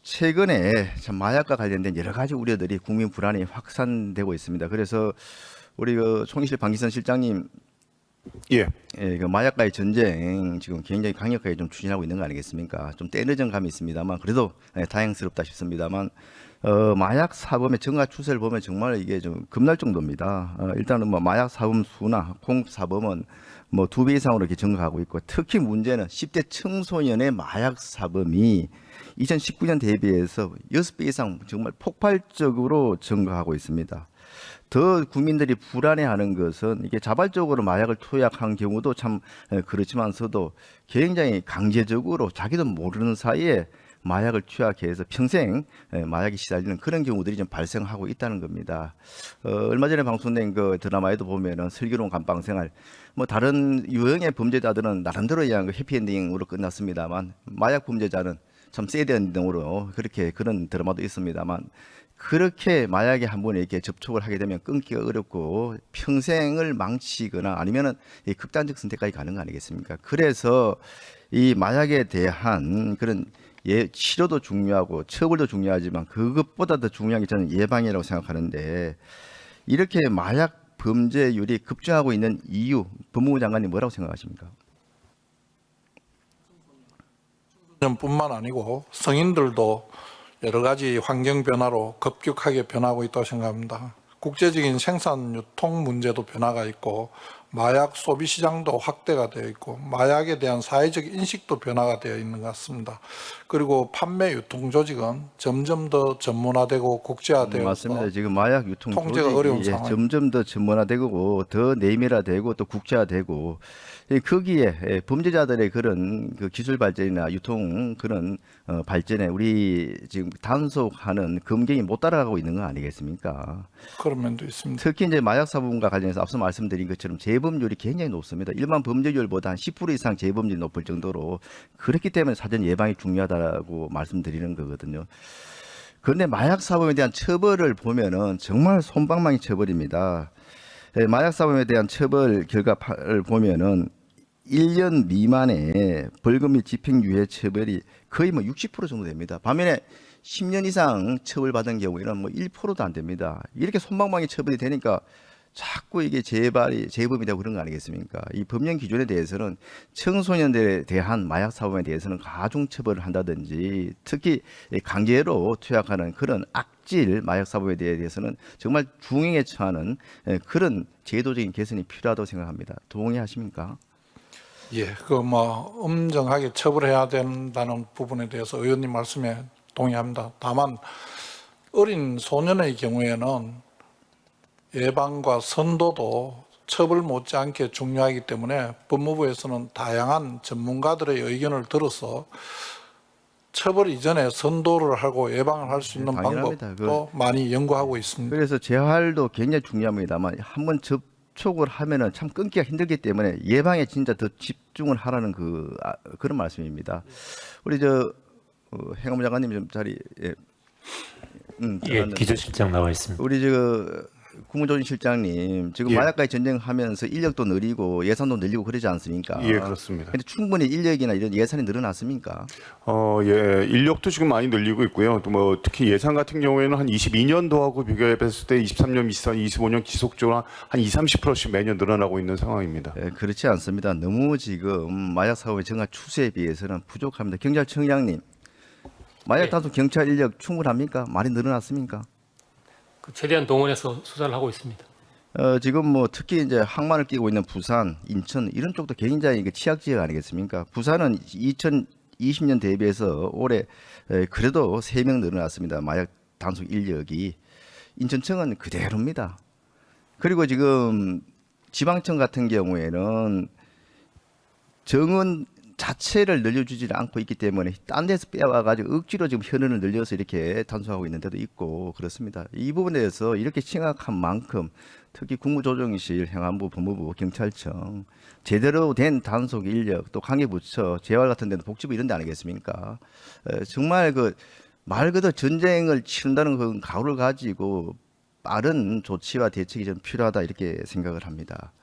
최근에 참 마약과 관련된 여러 가지 우려들이 국민 불안이 확산되고 있습니다. 그래서 우리 총리실 방기선 실장님, 예. 그 마약과의 전쟁 지금 굉장히 강력하게 좀 추진하고 있는 거 아니겠습니까? 좀 때늦은 감이 있습니다만 그래도 다행스럽다 싶습니다만 마약 사범의 증가 추세를 보면 정말 이게 좀 겁날 정도입니다. 일단은 뭐 마약 사범 수나 공급 사범은 뭐 2배 이상으로 이렇게 증가하고 있고, 특히 문제는 10대 청소년의 마약 사범이 2019년 대비해서 6배 이상 정말 폭발적으로 증가하고 있습니다. 더 국민들이 불안해하는 것은 이게 자발적으로 마약을 투약한 경우도 참 그렇지만서도 굉장히 강제적으로 자기도 모르는 사이에 마약을 투약해서 평생 마약에 시달리는 그런 경우들이 좀 발생하고 있다는 겁니다. 얼마 전에 방송된 그 드라마에도 보면은 슬기로운 감방생활, 뭐 다른 유형의 범죄자들은 나름대로 의한 그 해피엔딩으로 끝났습니다만 마약 범죄자는 참 새드 엔딩으로 그렇게 그런 드라마도 있습니다만, 그렇게 마약에 한 번 이렇게 접촉을 하게 되면 끊기가 어렵고 평생을 망치거나 아니면은 이 극단적 선택까지 가는 거 아니겠습니까? 그래서 이 마약에 대한 그런 치료도 중요하고 처벌도 중요하지만 그것보다 더 중요한 게 저는 예방이라고 생각하는데, 이렇게 마약 범죄율이 급증하고 있는 이유, 법무부 장관님 뭐라고 생각하십니까? 뿐만 아니고 성인들도 여러 가지 환경 변화로 급격하게 변하고 있다고 생각합니다. 국제적인 생산 유통 문제도 변화가 있고, 마약 소비 시장도 확대가 되어 있고, 마약에 대한 사회적 인식도 변화가 되어 있는 것 같습니다. 그리고 판매 유통 조직은 점점 더 전문화되고 국제화되어서 맞습니다. 지금 마약 유통 통제가 조직이 어려운 상황. 점점 더 전문화되고 더 내밀화되고 또 국제화되고, 거기에 범죄자들의 그런 그 기술 발전이나 유통 그런 발전에 우리 지금 단속하는 검경이 못 따라가고 있는 거 아니겠습니까? 그런 면도 있습니다. 특히 이제 마약 사범과 관련해서 앞서 말씀드린 것처럼 재범률이 굉장히 높습니다. 일반 범죄율보다 한 10% 이상 재범률이 높을 정도로, 그렇기 때문에 사전 예방이 중요하다고 말씀드리는 거거든요. 그런데 마약 사범에 대한 처벌을 보면은 정말 솜방망이 처벌입니다. 마약 사범에 대한 처벌 결과를 보면은 1년 미만의 벌금 및 집행유예 처벌이 거의 뭐 60% 정도 됩니다. 반면에 10년 이상 처벌받은 경우에는 뭐 1%도 안 됩니다. 이렇게 솜방망이 처벌이 되니까 자꾸 이게 재범이 되고 그런 거 아니겠습니까? 이 법령 기준에 대해서는 청소년들에 대한 마약 사범에 대해서는 가중 처벌을 한다든지, 특히 강제로 투약하는 그런 악질 마약 사범에 대해서는 정말 중형에 처하는 그런 제도적인 개선이 필요하다고 생각합니다. 동의하십니까? 예, 엄정하게 처벌해야 된다는 부분에 대해서 의원님 말씀에 동의합니다. 다만 어린 소년의 경우에는 예방과 선도도 처벌 못지않게 중요하기 때문에 법무부에서는 다양한 전문가들의 의견을 들어서 처벌 이전에 선도를 하고 예방을 할 수 있는 당연합니다. 방법도 많이 연구하고 있습니다. 그래서 재활도 굉장히 중요합니다만 한번 접촉을 하면은 참 끊기가 힘들기 때문에 예방에 진짜 더 집중을 하라는 그런 말씀입니다. 우리 행안부 장관님 좀 자리 기조실장 나와 있습니다. 우리 국무조정실장님, 지금 예. 마약과의 전쟁하면서 인력도 늘리고 예산도 늘리고 그러지 않습니까? 예, 그렇습니다. 근데 충분히 인력이나 이런 예산이 늘어났습니까? 예, 인력도 지금 많이 늘리고 있고요. 또 뭐 특히 예산 같은 경우에는 한 22년도하고 비교해봤을 때 23년, 24년, 25년 지속적으로 한 20-30%씩 매년 늘어나고 있는 상황입니다. 그렇지 않습니다. 너무 지금 마약 사업의 증가 추세에 비해서는 부족합니다. 경찰청장님, 마약 단속 경찰 인력 충분합니까? 많이 늘어났습니까? 최대한 동원해서 수사를 하고 있습니다. 지금 뭐 특히 이제 항만을 끼고 있는 부산, 인천 이런 쪽도 굉장히 취약 지역 아니겠습니까? 부산은 2020년 대비해서 올해 그래도 3명 늘어났습니다. 마약 단속 인력이. 인천청은 그대로입니다. 그리고 지금 지방청 같은 경우에는 정원 자체를 늘려주지 않고 있기 때문에 딴 데서 빼와가지고 억지로 지금 현원을 늘려서 이렇게 단속하고 있는 데도 있고 그렇습니다. 이 부분에 대해서 이렇게 심각한 만큼 특히 국무조정실, 행안부, 법무부, 경찰청 제대로 된 단속 인력, 또 관계부처, 재활 같은 데는 복지부 이런 데 아니겠습니까? 정말 말 그대로 전쟁을 치른다는 그 각오를 가지고 빠른 조치와 대책이 좀 필요하다 이렇게 생각을 합니다.